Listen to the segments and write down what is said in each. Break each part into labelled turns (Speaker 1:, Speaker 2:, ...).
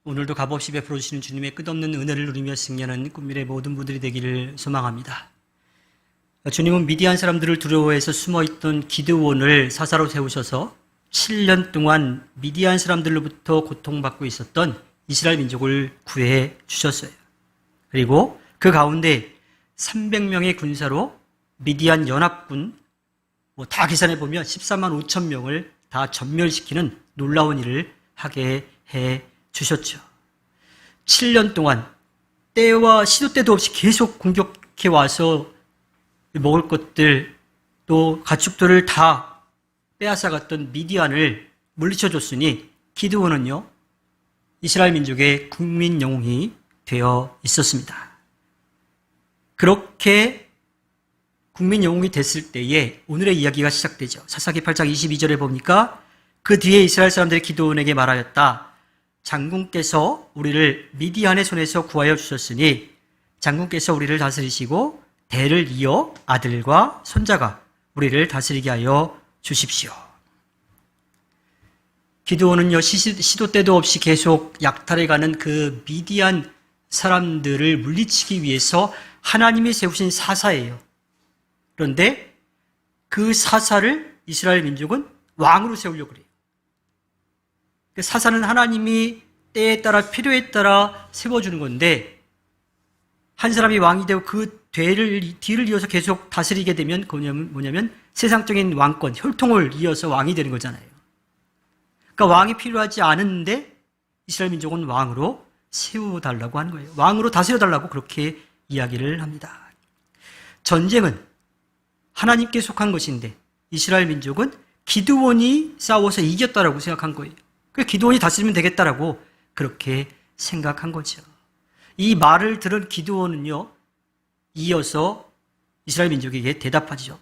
Speaker 1: 오늘도 값없이 베풀어 주시는 주님의 끝없는 은혜를 누리며 승리하는 꿈미래 모든 분들이 되기를 소망합니다. 주님은 미디안 사람들을 두려워해서 숨어있던 기드온을 사사로 세우셔서 7년 동안 미디안 사람들로부터 고통받고 있었던 이스라엘 민족을 구해 주셨어요. 그리고 그 가운데 300명의 군사로 미디안 연합군 다 계산해 보면 14만 5천 명을 다 전멸시키는 놀라운 일을 하게 해 주셨죠. 7년 동안 때와 시도 때도 없이 계속 공격해 와서 먹을 것들 또 가축들을 다 빼앗아갔던 미디안을 물리쳐 줬으니 기드온은요 이스라엘 민족의 국민 영웅이 되어 있었습니다. 그렇게 국민 영웅이 됐을 때에 오늘의 이야기가 시작되죠. 사사기 8장 22절에 보니까 그 뒤에 이스라엘 사람들이 기드온에게 말하였다. 장군께서 우리를 미디안의 손에서 구하여 주셨으니 장군께서 우리를 다스리시고 대를 이어 아들과 손자가 우리를 다스리게 하여 주십시오. 기드온은요 시도 때도 없이 계속 약탈해가는 그 미디안 사람들을 물리치기 위해서 하나님이 세우신 사사예요. 그런데 그 사사를 이스라엘 민족은 왕으로 세우려고 그래요. 그 사사는 하나님이 때에 따라 필요에 따라 세워주는 건데 한 사람이 왕이 되고 그 뒤를 이어서 계속 다스리게 되면 뭐냐면 세상적인 왕권, 혈통을 이어서 왕이 되는 거잖아요. 그러니까 왕이 필요하지 않은데 이스라엘 민족은 왕으로 세워달라고 하는 거예요. 왕으로 다스려달라고 그렇게 이야기를 합니다. 전쟁은 하나님께 속한 것인데 이스라엘 민족은 기드온이 싸워서 이겼다라고 생각한 거예요. 그래서 기드온이 다스리면 되겠다라고 그렇게 생각한 거죠. 이 말을 들은 기드온은요 이어서 이스라엘 민족에게 대답하죠.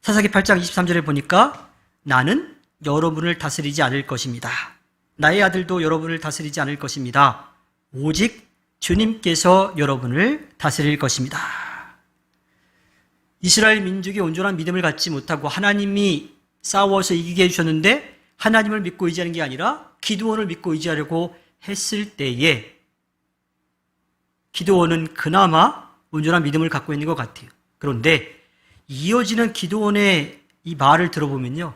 Speaker 1: 사사기 8장 23절에 보니까 나는 여러분을 다스리지 않을 것입니다. 나의 아들도 여러분을 다스리지 않을 것입니다. 오직 주님께서 여러분을 다스릴 것입니다. 이스라엘 민족이 온전한 믿음을 갖지 못하고 하나님이 싸워서 이기게 해주셨는데 하나님을 믿고 의지하는 게 아니라 기드온을 믿고 의지하려고 했을 때에 기드온은 그나마 온전한 믿음을 갖고 있는 것 같아요. 그런데 이어지는 기드온의 이 말을 들어보면요.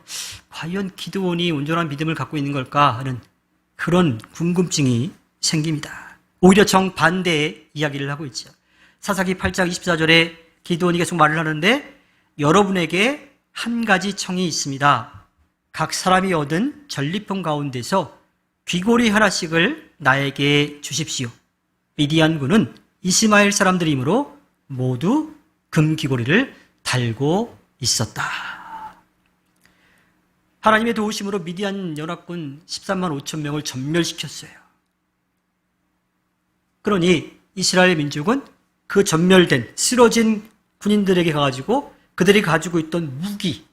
Speaker 1: 과연 기드온이 온전한 믿음을 갖고 있는 걸까 하는 그런 궁금증이 생깁니다. 오히려 정반대의 이야기를 하고 있죠. 사사기 8장 24절에 기드온이 계속 말을 하는데 여러분에게 한 가지 청이 있습니다. 각 사람이 얻은 전리품 가운데서 귀고리 하나씩을 나에게 주십시오. 미디안군은 이스마엘 사람들이므로 모두 금귀고리를 달고 있었다. 하나님의 도우심으로 미디안 연합군 13만 5천 명을 전멸시켰어요. 그러니 이스라엘 민족은 그 전멸된 쓰러진 군인들에게 가가지고 그들이 가지고 있던 무기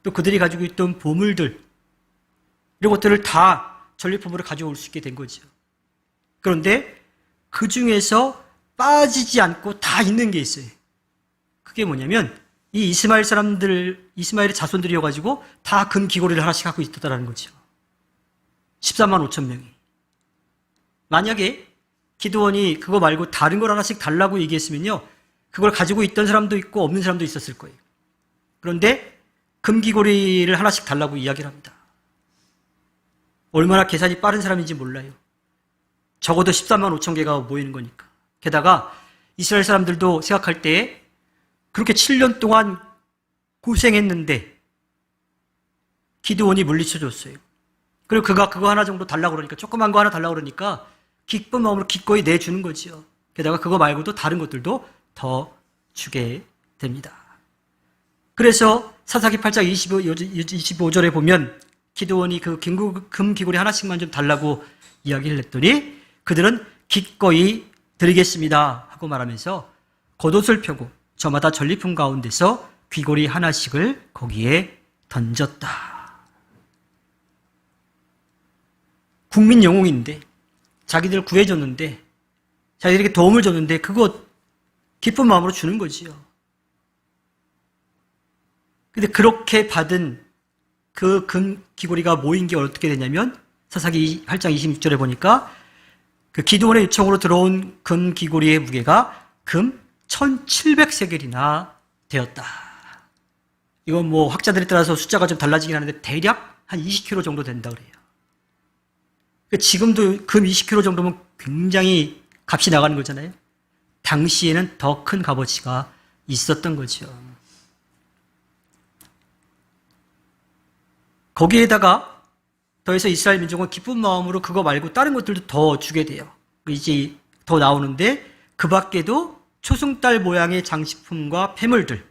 Speaker 1: 또 그들이 가지고 있던 보물들 이런 것들을 다 전리품으로 가져올 수 있게 된 거죠. 그런데 그 중에서 빠지지 않고 다 있는 게 있어요. 그게 뭐냐면 이 이스마엘 사람들, 이스마엘의 자손들이어가지고 다 금귀고리를 하나씩 갖고 있었다는 거죠. 14만 5천 명이. 만약에 기드온이 그거 말고 다른 걸 하나씩 달라고 얘기했으면요. 그걸 가지고 있던 사람도 있고 없는 사람도 있었을 거예요. 그런데 금귀고리를 하나씩 달라고 이야기를 합니다. 얼마나 계산이 빠른 사람인지 몰라요. 적어도 14만 5천 개가 모이는 거니까. 게다가 이스라엘 사람들도 생각할 때 그렇게 7년 동안 고생했는데 기드온이 물리쳐줬어요. 그리고 그가 그거 하나 정도 달라고 그러니까 조그만 거 하나 달라고 그러니까 기쁜 마음으로 기꺼이 내주는 거지요. 게다가 그거 말고도 다른 것들도 더 주게 됩니다. 그래서 사사기 8장 25절에 보면 기드온이 그 금귀고리 하나씩만 좀 달라고 이야기를 했더니 그들은 기꺼이 드리겠습니다 하고 말하면서 겉옷을 펴고 저마다 전리품 가운데서 귀고리 하나씩을 거기에 던졌다. 국민 영웅인데 자기들 구해줬는데 자기들에게 도움을 줬는데 그거 기쁜 마음으로 주는 거지요. 근데 그렇게 받은 그 금귀고리가 모인 게 어떻게 되냐면 사사기 8장 26절에 보니까 그 기드온의 요청으로 들어온 금 귀고리의 무게가 금 1700세겔이나 되었다. 이건 뭐 학자들에 따라서 숫자가 좀 달라지긴 하는데 대략 한 20kg 정도 된다 그래요. 지금도 금 20kg 정도면 굉장히 값이 나가는 거잖아요. 당시에는 더 큰 값어치가 있었던 거죠. 거기에다가 더해서 이스라엘 민족은 기쁜 마음으로 그거 말고 다른 것들도 더 주게 돼요. 이제 더 나오는데 그 밖에도 초승달 모양의 장식품과 폐물들,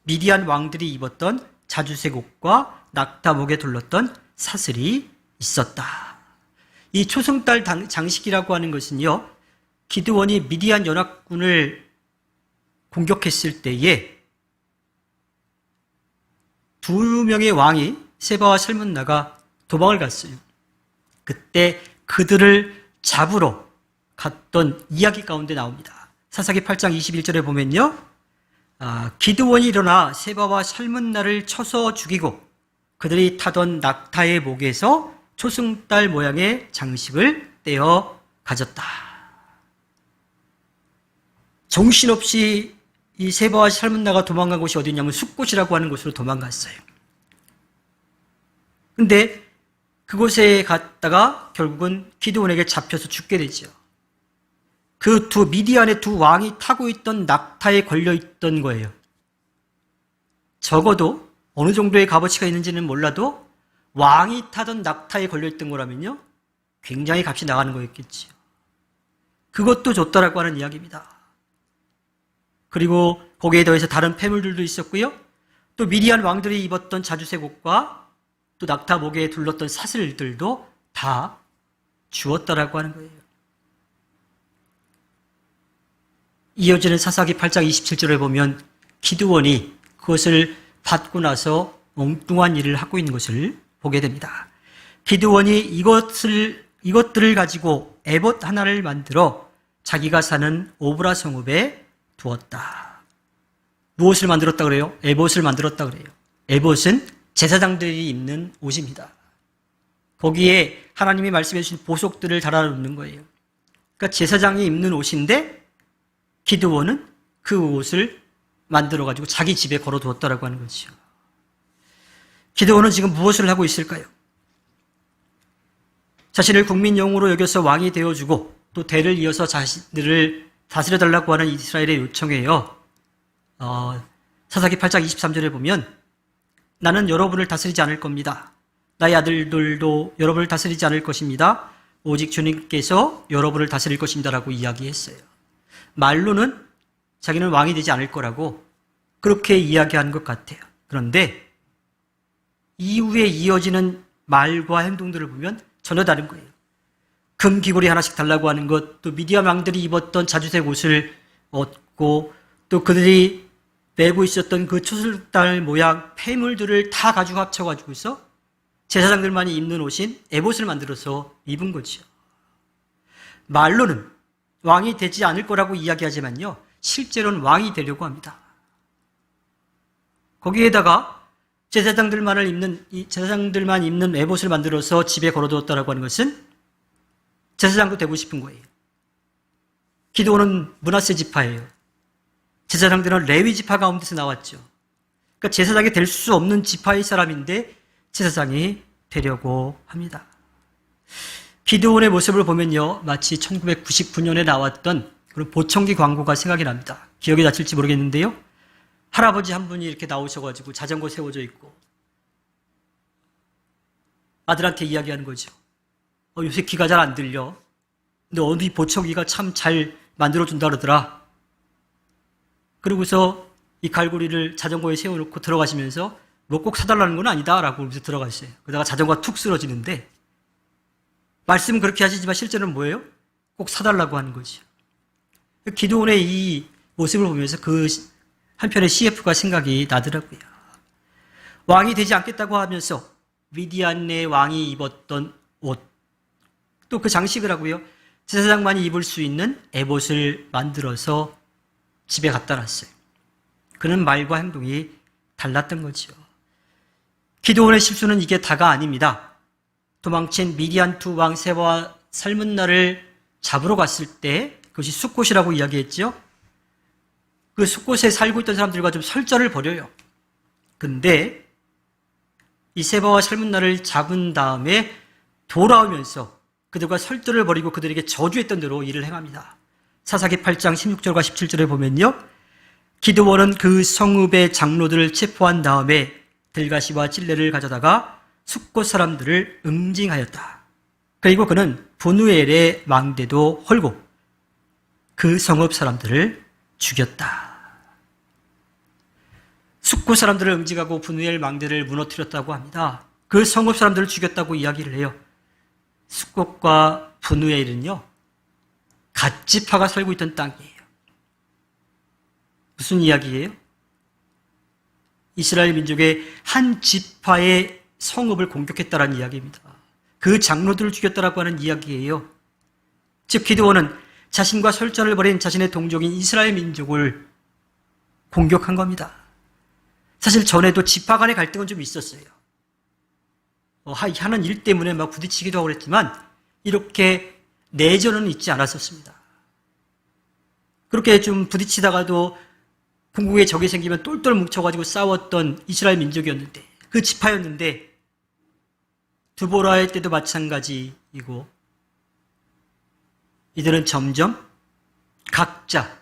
Speaker 1: 미디안 왕들이 입었던 자주색 옷과 낙타목에 둘렀던 사슬이 있었다. 이 초승달 장식이라고 하는 것은요, 기드온이 미디안 연합군을 공격했을 때에 두 명의 왕이 세바와 살문나가 도망을 갔어요. 그때 그들을 잡으러 갔던 이야기 가운데 나옵니다. 사사기 8장 21절에 보면요, 기드온이 일어나 세바와 살문나를 쳐서 죽이고 그들이 타던 낙타의 목에서 초승달 모양의 장식을 떼어 가졌다. 정신없이 이 세바와 살문나가 도망간 곳이 어디냐면 숫곳이라고 하는 곳으로 도망갔어요. 근데 그곳에 갔다가 결국은 기드온에게 잡혀서 죽게 되죠. 그 두 미디안의 두 왕이 타고 있던 낙타에 걸려있던 거예요. 적어도 어느 정도의 값어치가 있는지는 몰라도 왕이 타던 낙타에 걸려있던 거라면요, 굉장히 값이 나가는 거였겠지요. 그것도 줬다라고 하는 이야기입니다. 그리고 거기에 더해서 다른 폐물들도 있었고요. 또 미디안 왕들이 입었던 자주색 옷과 또 낙타 목에 둘렀던 사슬들도 다 주었다라고 하는 거예요. 이어지는 사사기 8장 27절에 보면 기드온이 그것을 받고 나서 엉뚱한 일을 하고 있는 것을 보게 됩니다. 기드온이 이것들을 가지고 에봇 하나를 만들어 자기가 사는 오브라 성읍에 두었다. 무엇을 만들었다 그래요? 에봇을 만들었다 그래요. 에봇은 제사장들이 입는 옷입니다. 거기에 하나님이 말씀해 주신 보석들을 달아놓는 거예요. 그러니까 제사장이 입는 옷인데 기드온은 그 옷을 만들어가지고 자기 집에 걸어두었다라고 하는 거죠. 기드온은 지금 무엇을 하고 있을까요? 자신을 국민용으로 여겨서 왕이 되어주고 또 대를 이어서 자신들을 다스려달라고 하는 이스라엘의 요청이에요. 사사기 8장 23절에 보면 나는 여러분을 다스리지 않을 겁니다. 나의 아들들도 여러분을 다스리지 않을 것입니다. 오직 주님께서 여러분을 다스릴 것입니다 라고 이야기했어요. 말로는 자기는 왕이 되지 않을 거라고 그렇게 이야기한 것 같아요. 그런데 이후에 이어지는 말과 행동들을 보면 전혀 다른 거예요. 금 귀고리 하나씩 달라고 하는 것, 또 미디안 왕들이 입었던 자주색 옷을 얻고 또 그들이 메고 있었던 그 초승달 모양 폐물들을 다 가지고 합쳐가지고서 제사장들만이 입는 옷인 에봇을 만들어서 입은 거죠. 말로는 왕이 되지 않을 거라고 이야기하지만요, 실제로는 왕이 되려고 합니다. 거기에다가 제사장들만 입는 에봇을 만들어서 집에 걸어두었다라고 하는 것은 제사장도 되고 싶은 거예요. 기드온은 므낫세 지파예요. 제사장들은 레위 지파 가운데서 나왔죠. 그러니까 제사장이 될 수 없는 지파의 사람인데 제사장이 되려고 합니다. 기드온의 모습을 보면요, 마치 1999년에 나왔던 그런 보청기 광고가 생각이 납니다. 기억이 나실지 모르겠는데요, 할아버지 한 분이 이렇게 나오셔가지고 자전거 세워져 있고 아들한테 이야기하는 거죠. 요새 귀가 잘 안 들려. 근데 어디 보청기가 참 잘 만들어준다 그러더라. 그러고서 이 갈고리를 자전거에 세워놓고 들어가시면서 뭐 꼭 사달라는 건 아니다 라고 그러면서 들어가셨어요. 그러다가 자전거가 툭 쓰러지는데, 말씀은 그렇게 하시지만 실제로는 뭐예요? 꼭 사달라고 하는 거죠. 기드온의 이 모습을 보면서 그 한편의 CF가 생각이 나더라고요. 왕이 되지 않겠다고 하면서 미디안의 왕이 입었던 옷, 또 그 장식을 하고요, 제사장만이 입을 수 있는 에봇을 만들어서 집에 갖다 놨어요. 그는 말과 행동이 달랐던 거죠. 기드온의 실수는 이게 다가 아닙니다. 도망친 미디안 두 왕 세바와 살문나를 잡으러 갔을 때 그것이 숫곳이라고 이야기했죠. 그 숫곳에 살고 있던 사람들과 좀 설전을 벌여요. 근데 이 세바와 살문나를 잡은 다음에 돌아오면서 그들과 설전을 벌이고 그들에게 저주했던 대로 일을 행합니다. 사사기 8장 16절과 17절에 보면요. 기드온은 그 성읍의 장로들을 체포한 다음에 들가시와 찔레를 가져다가 숫곳 사람들을 응징하였다. 그리고 그는 분우엘의 망대도 헐고 그 성읍 사람들을 죽였다. 숫곳 사람들을 응징하고 분우엘 망대를 무너뜨렸다고 합니다. 그 성읍 사람들을 죽였다고 이야기를 해요. 숫곳과 분우엘은요, 갓지파가 살고 있던 땅이에요. 무슨 이야기예요? 이스라엘 민족의 한 지파의 성읍을 공격했다라는 이야기입니다. 그 장로들을 죽였다라고 하는 이야기예요. 즉 기드온은 자신과 설전을 벌인 자신의 동족인 이스라엘 민족을 공격한 겁니다. 사실 전에도 지파 간의 갈등은 좀 있었어요. 하는 일 때문에 막 부딪히기도 하고 그랬지만 이렇게 내전은 있지 않았었습니다. 그렇게 좀 부딪히다가도 궁극에 적이 생기면 똘똘 뭉쳐가지고 싸웠던 이스라엘 민족이었는데, 그 지파였는데, 두보라의 때도 마찬가지이고, 이들은 점점 각자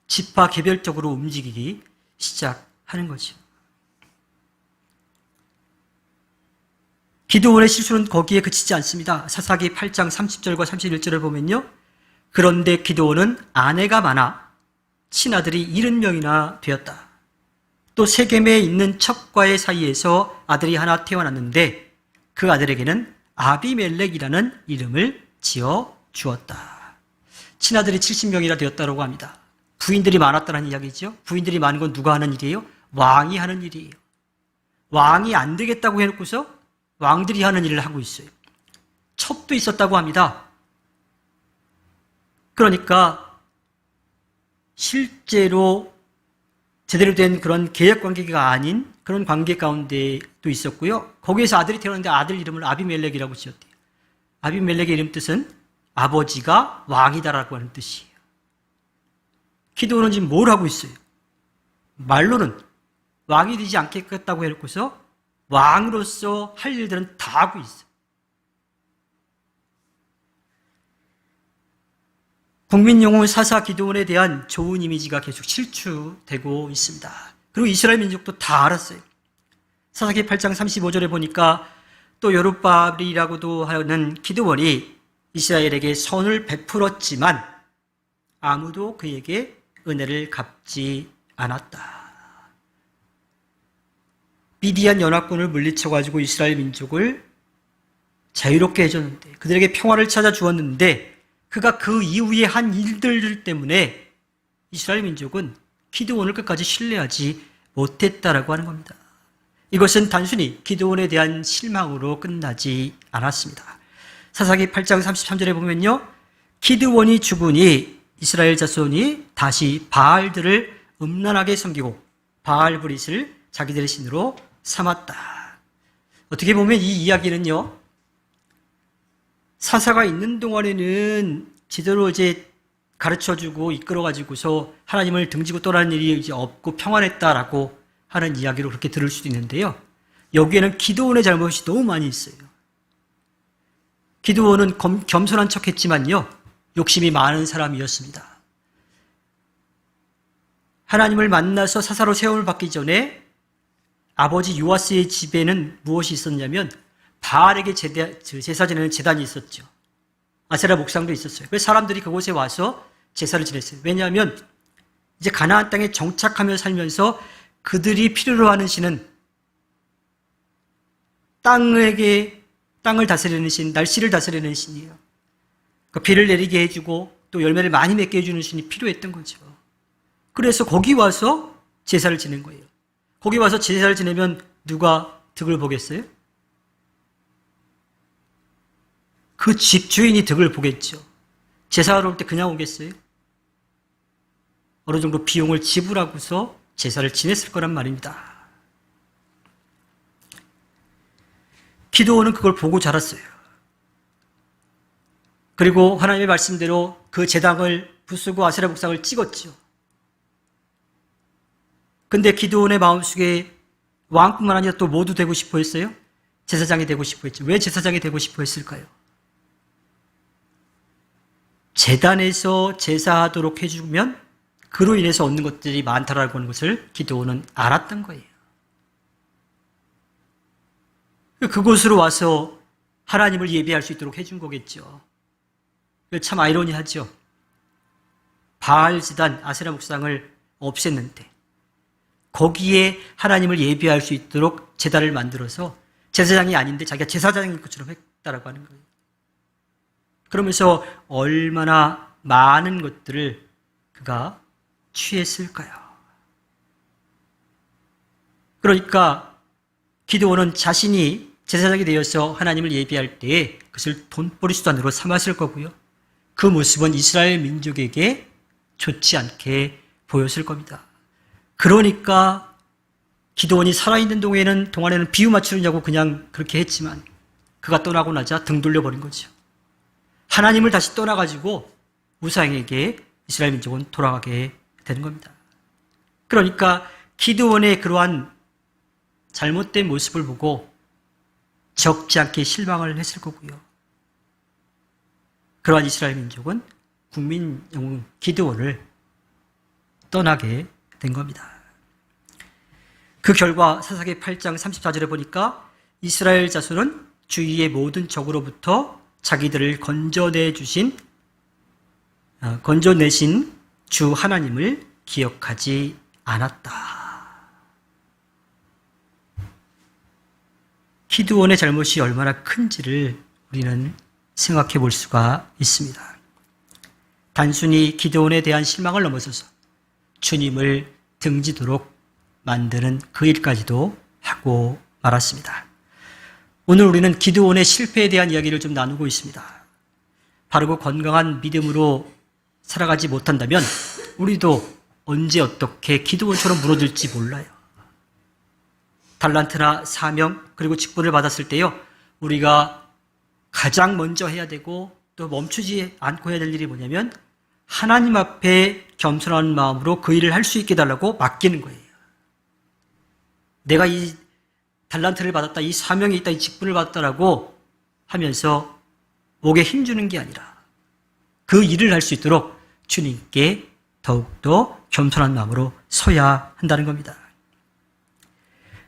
Speaker 1: 지파 개별적으로 움직이기 시작하는 거죠. 기드온의 실수는 거기에 그치지 않습니다. 사사기 8장 30절과 31절을 보면요. 그런데 기드온은 아내가 많아 친아들이 70명이나 되었다. 또 세겜에 있는 척과의 사이에서 아들이 하나 태어났는데 그 아들에게는 아비멜렉이라는 이름을 지어 주었다. 친아들이 70명이나 되었다고 합니다. 부인들이 많았다는 이야기죠. 부인들이 많은 건 누가 하는 일이에요? 왕이 하는 일이에요. 왕이 안 되겠다고 해놓고서 왕들이 하는 일을 하고 있어요. 첩도 있었다고 합니다. 그러니까 실제로 제대로 된 그런 계약 관계가 아닌 그런 관계 가운데도 있었고요. 거기에서 아들이 태어났는데 아들 이름을 아비멜렉이라고 지었대요. 아비멜렉의 이름 뜻은 아버지가 왕이다라고 하는 뜻이에요. 기드온은 지금 뭘 하고 있어요? 말로는 왕이 되지 않겠다고 해놓고서 왕으로서 할 일들은 다 하고 있어요. 국민영웅 사사 기드온에 대한 좋은 이미지가 계속 실추되고 있습니다. 그리고 이스라엘 민족도 다 알았어요. 사사기 8장 35절에 보니까 또 여룻바알이라고도 하는 기드온이 이스라엘에게 선을 베풀었지만 아무도 그에게 은혜를 갚지 않았다. 미디안 연합군을 물리쳐가지고 이스라엘 민족을 자유롭게 해줬는데, 그들에게 평화를 찾아주었는데, 그가 그 이후에 한 일들 때문에 이스라엘 민족은 기드온을 끝까지 신뢰하지 못했다라고 하는 겁니다. 이것은 단순히 기드온에 대한 실망으로 끝나지 않았습니다. 사사기 8장 33절에 보면요, 기드온이 죽으니 이스라엘 자손이 다시 바알들을 음란하게 섬기고 바알 브릿을 자기들의 신으로 삼았다. 어떻게 보면 이 이야기는요, 사사가 있는 동안에는 제대로 이제 가르쳐주고 이끌어가지고서 하나님을 등지고 떠나는 일이 이제 없고 평안했다라고 하는 이야기로 그렇게 들을 수도 있는데요. 여기에는 기드온의 잘못이 너무 많이 있어요. 기드온은 겸손한 척 했지만요, 욕심이 많은 사람이었습니다. 하나님을 만나서 사사로 세움을 받기 전에 아버지 요아스의 집에는 무엇이 있었냐면 바알에게 제사 지내는 제단이 있었죠. 아세라 목상도 있었어요. 그래서 사람들이 그곳에 와서 제사를 지냈어요. 왜냐하면 이제 가나안 땅에 정착하며 살면서 그들이 필요로 하는 신은 땅을 다스리는 신, 날씨를 다스리는 신이에요. 그 비를 내리게 해주고 또 열매를 많이 맺게 해주는 신이 필요했던 거죠. 그래서 거기 와서 제사를 지낸 거예요. 거기 와서 제사를 지내면 누가 득을 보겠어요? 그 집주인이 득을 보겠죠. 제사하러 올 때 그냥 오겠어요? 어느 정도 비용을 지불하고서 제사를 지냈을 거란 말입니다. 기드온은 그걸 보고 자랐어요. 그리고 하나님의 말씀대로 그 제단을 부수고 아세라 목상을 찍었죠. 근데 기드온의 마음속에 왕뿐만 아니라 또 모두 되고 싶어 했어요? 제사장이 되고 싶어 했죠. 왜 제사장이 되고 싶어 했을까요? 제단에서 제사하도록 해주면 그로 인해서 얻는 것들이 많다라고 하는 것을 기드온은 알았던 거예요. 그곳으로 와서 하나님을 예배할 수 있도록 해준 거겠죠. 참 아이러니하죠. 바알제단 아세라 목상을 없앴는데 거기에 하나님을 예배할 수 있도록 제단을 만들어서 제사장이 아닌데 자기가 제사장인 것처럼 했다라고 하는 거예요. 그러면서 얼마나 많은 것들을 그가 취했을까요? 그러니까 기드온은 자신이 제사장이 되어서 하나님을 예배할 때에 그것을 돈벌이 수단으로 삼았을 거고요. 그 모습은 이스라엘 민족에게 좋지 않게 보였을 겁니다. 그러니까 기드온이 살아있는 동안에는 비유 맞추느냐고 그냥 그렇게 했지만 그가 떠나고 나자 등 돌려버린 거죠. 하나님을 다시 떠나가지고 우상에게 이스라엘 민족은 돌아가게 되는 겁니다. 그러니까 기드온의 그러한 잘못된 모습을 보고 적지 않게 실망을 했을 거고요. 그러한 이스라엘 민족은 국민 영웅 기드온을 떠나게 된 겁니다. 그 결과 사사기 8장 34절에 보니까 이스라엘 자손은 주위의 모든 적으로부터 자기들을 건져내신 주 하나님을 기억하지 않았다. 기드온의 잘못이 얼마나 큰지를 우리는 생각해 볼 수가 있습니다. 단순히 기드온에 대한 실망을 넘어서서 주님을 등지도록 만드는 그 일까지도 하고 말았습니다. 오늘 우리는 기드온의 실패에 대한 이야기를 좀 나누고 있습니다. 바르고 건강한 믿음으로 살아가지 못한다면 우리도 언제 어떻게 기드온처럼 무너질지 몰라요. 달란트나 사명 그리고 직분을 받았을 때요, 우리가 가장 먼저 해야 되고 또 멈추지 않고 해야 될 일이 뭐냐면 하나님 앞에 겸손한 마음으로 그 일을 할 수 있게 달라고 맡기는 거예요. 내가 이 달란트를 받았다, 이 사명이 있다, 이 직분을 받았다라고 하면서 목에 힘주는 게 아니라 그 일을 할 수 있도록 주님께 더욱더 겸손한 마음으로 서야 한다는 겁니다.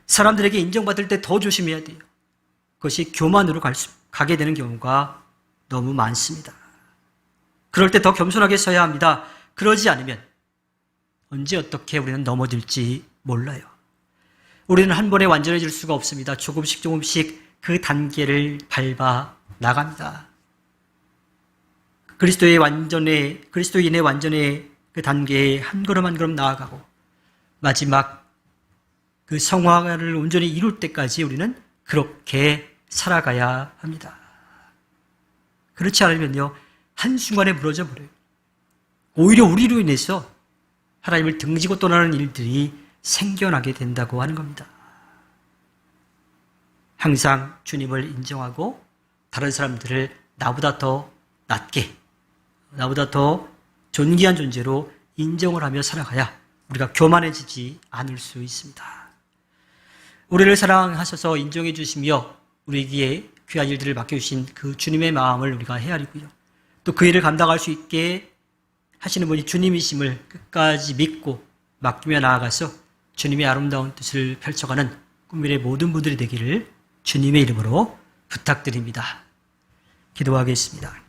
Speaker 1: 사람들에게 인정받을 때 더 조심해야 돼요. 그것이 교만으로 가게 되는 경우가 너무 많습니다. 그럴 때 더 겸손하게 서야 합니다. 그러지 않으면 언제 어떻게 우리는 넘어질지 몰라요. 우리는 한 번에 완전해질 수가 없습니다. 조금씩 그 단계를 밟아 나갑니다. 그리스도인의 완전의 그 단계에 한 걸음 한 걸음 나아가고 마지막 그 성화를 온전히 이룰 때까지 우리는 그렇게 살아가야 합니다. 그렇지 않으면요, 한순간에 무너져 버려요. 오히려 우리로 인해서 하나님을 등지고 떠나는 일들이 생겨나게 된다고 하는 겁니다. 항상 주님을 인정하고 다른 사람들을 나보다 더 낮게, 나보다 더 존귀한 존재로 인정을 하며 살아가야 우리가 교만해지지 않을 수 있습니다. 우리를 사랑하셔서 인정해 주시며 우리에게 귀한 일들을 맡겨주신 그 주님의 마음을 우리가 헤아리고요. 또 그 일을 감당할 수 있게 하시는 분이 주님이심을 끝까지 믿고 맡기며 나아가서 주님의 아름다운 뜻을 펼쳐가는 꿈밀의 모든 분들이 되기를 주님의 이름으로 부탁드립니다. 기도하겠습니다.